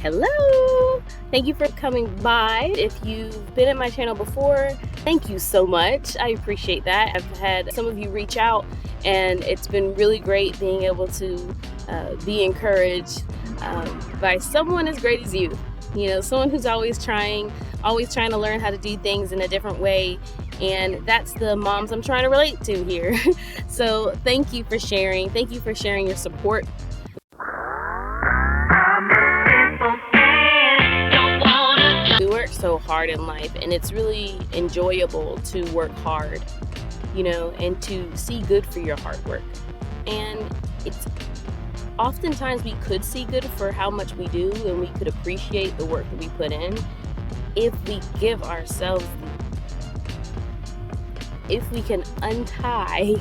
Hello! Thank you for coming by. If you've been at my channel before, thank you so much. I appreciate that. I've had some of you reach out, and it's been really great being able to be encouraged by someone as great as you. You know, someone who's always trying to learn how to do things in a different way. And that's the moms I'm trying to relate to here. So thank you for sharing. Thank you for sharing your support. We work so hard in life, and it's really enjoyable to work hard, you know, and to see good for your hard work. And it's oftentimes we could see good for how much we do, and we could appreciate the work that we put in if we give ourselves, if we can untie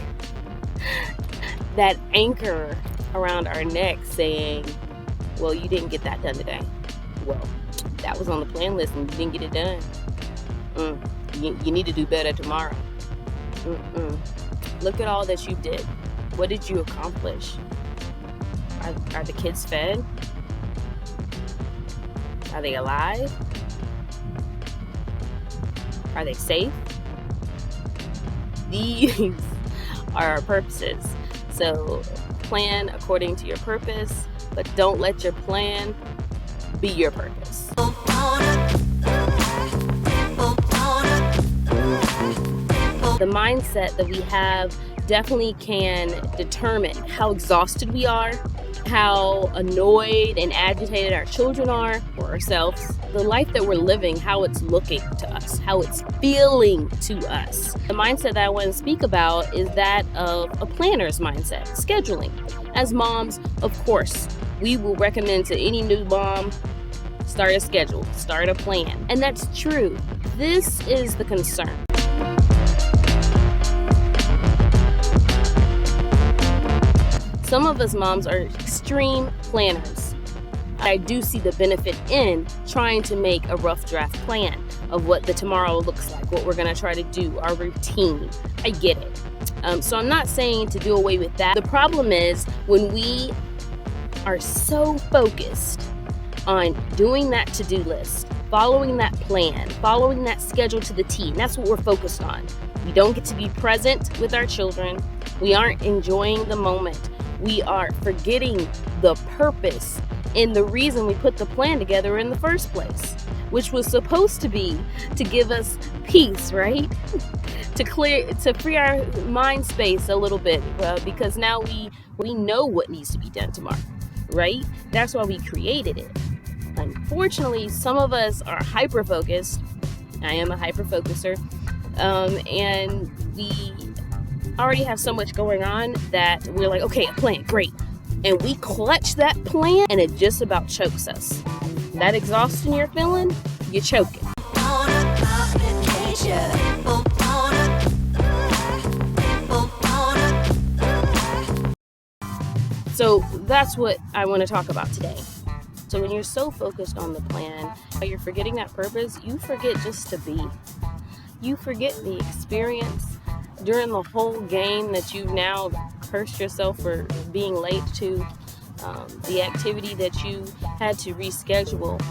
that anchor around our neck saying, well, you didn't get that done today. Well, that was on the plan list and you didn't get it done. You need to do better tomorrow. Look at all that you did. What did you accomplish? Are the kids fed? Are they alive? Are they safe? These are our purposes. So plan according to your purpose, but don't let your plan be your purpose. The mindset that we have definitely can determine how exhausted we are, how annoyed and agitated our children are, or ourselves, the life that we're living, how it's looking to us, how it's feeling to us. The mindset that I want to speak about is that of a planner's mindset, scheduling. As moms, of course, we will recommend to any new mom, start a schedule, start a plan. And that's true. This is the concern. Some of us moms are extreme planners. I do see the benefit in trying to make a rough draft plan of what the tomorrow looks like, what we're going to try to do, our routine. I get it. So I'm not saying to do away with that. The problem is when we are so focused on doing that to-do list, following that plan, following that schedule to the T. That's what we're focused on. We don't get to be present with our children. We aren't enjoying the moment. We are forgetting the purpose and the reason we put the plan together in the first place, which was supposed to be to give us peace, right? to free our mind space a little bit, because now we know what needs to be done tomorrow, right? That's why we created it. Unfortunately, some of us are hyper-focused. I am a hyper-focuser. And we already have so much going on that we're like, okay, a plan, great. And we clutch that plan and it just about chokes us. That exhaustion you're feeling, you're choking. So that's what I want to talk about today. So when you're so focused on the plan, you're forgetting that purpose, you forget just to be. You forget the experience during the whole game that you've now cursed yourself for being late to, the activity that you had to reschedule,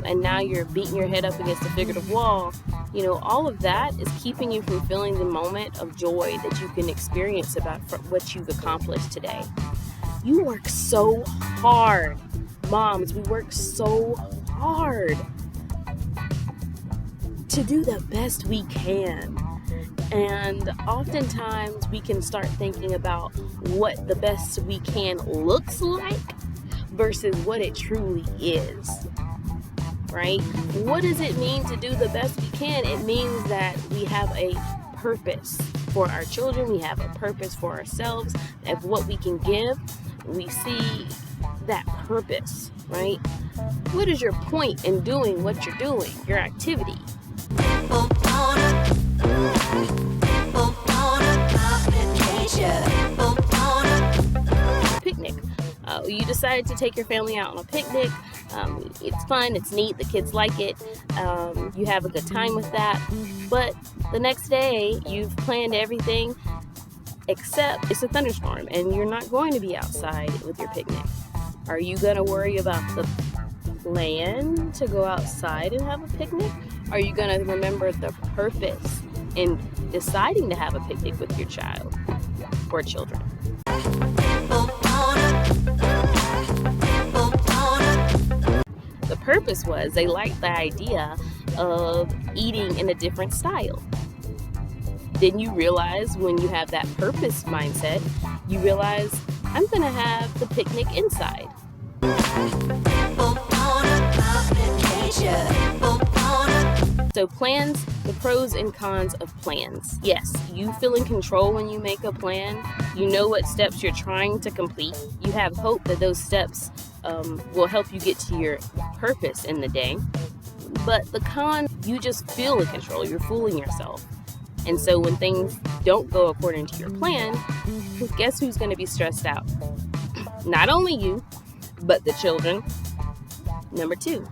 and now you're beating your head up against a figurative wall. You know, all of that is keeping you from feeling the moment of joy that you can experience about what you've accomplished today. You work so hard. Moms, we work so hard to do the best we can. And oftentimes we can start thinking about what the best we can looks like versus what it truly is, right? What does it mean to do the best we can? It means that we have a purpose for our children. We have a purpose for ourselves of what we can give. We see that purpose, right? What is your point in doing what you're doing, your activity? Picnic. You decided to take your family out on a picnic. It's fun, it's neat, the kids like it. You have a good time with that. But the next day, you've planned everything except it's a thunderstorm and you're not going to be outside with your picnic. Are you going to worry about the plan to go outside and have a picnic? Are you going to remember the purpose in deciding to have a picnic with your child or children? The purpose was they liked the idea of eating in a different style. Then you realize when you have that purpose mindset, you realize I'm going to have the picnic inside. So plans, the pros and cons of plans. Yes, you feel in control when you make a plan. You know what steps you're trying to complete. You have hope that those steps will help you get to your purpose in the day. But the con, you just feel in control. You're fooling yourself. And so when things don't go according to your plan, guess who's going to be stressed out? Not only you, but the children. Number 2,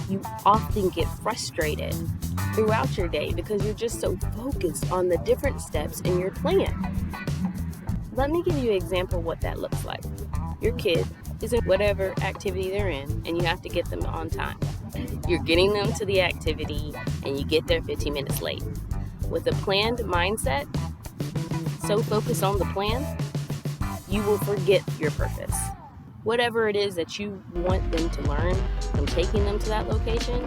you often get frustrated throughout your day because you're just so focused on the different steps in your plan. Let me give you an example of what that looks like. Your kid is in whatever activity they're in, and you have to get them on time. You're getting them to the activity, and you get there 15 minutes late. With a planned mindset, so focused on the plan, you will forget your purpose. Whatever it is that you want them to learn from taking them to that location,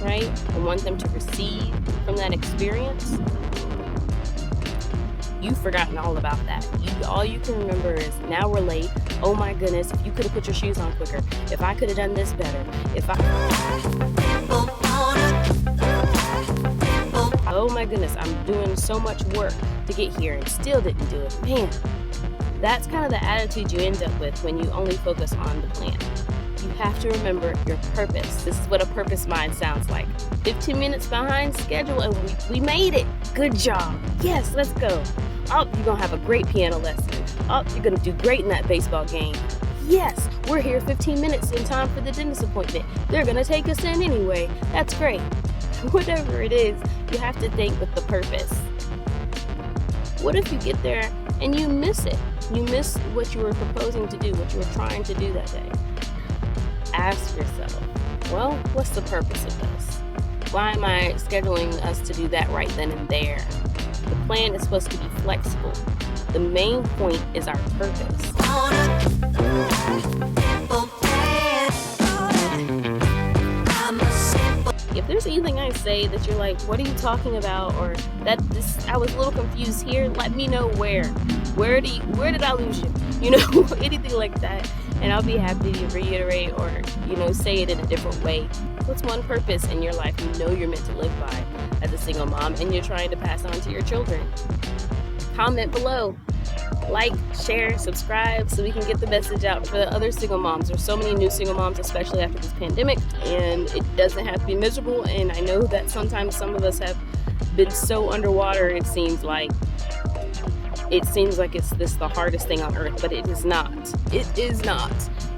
right? And want them to receive from that experience, you've forgotten all about that. All you can remember is, now we're late. Oh my goodness, if you could have put your shoes on quicker. If I could have done this better. Oh my goodness, I'm doing so much work to get here and still didn't do it. Man, that's kind of the attitude you end up with when you only focus on the plan. You have to remember your purpose. This is what a purpose mind sounds like. 15 minutes behind schedule and we made it. Good job. Yes, let's go. Oh, you're going to have a great piano lesson. Oh, you're going to do great in that baseball game. Yes, we're here 15 minutes in time for the dentist appointment. They're going to take us in anyway. That's great. Whatever it is, you have to think with the purpose. What if you get there and you miss it? You miss what you were proposing to do, what you were trying to do that day. Ask yourself, well, what's the purpose of this? Why am I scheduling us to do that right then and there? The plan is supposed to be flexible. The main point is our purpose. If there's anything I say that you're like, what are you talking about? Or I was a little confused here, let me know where. Where did I lose you? Anything like that. And I'll be happy to reiterate or, say it in a different way. What's one purpose in your life you're meant to live by as a single mom and you're trying to pass on to your children? Comment below. Like, share, subscribe so we can get the message out for the other single moms. There's so many new single moms, especially after this pandemic, and it doesn't have to be miserable. And I know that sometimes some of us have been so underwater, it seems like it's the hardest thing on earth, but it is not. It is not,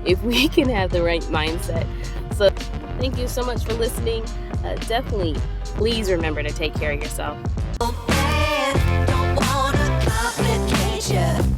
if we can have the right mindset. So thank you so much for listening. Definitely, please remember to take care of yourself. Don't want a complication.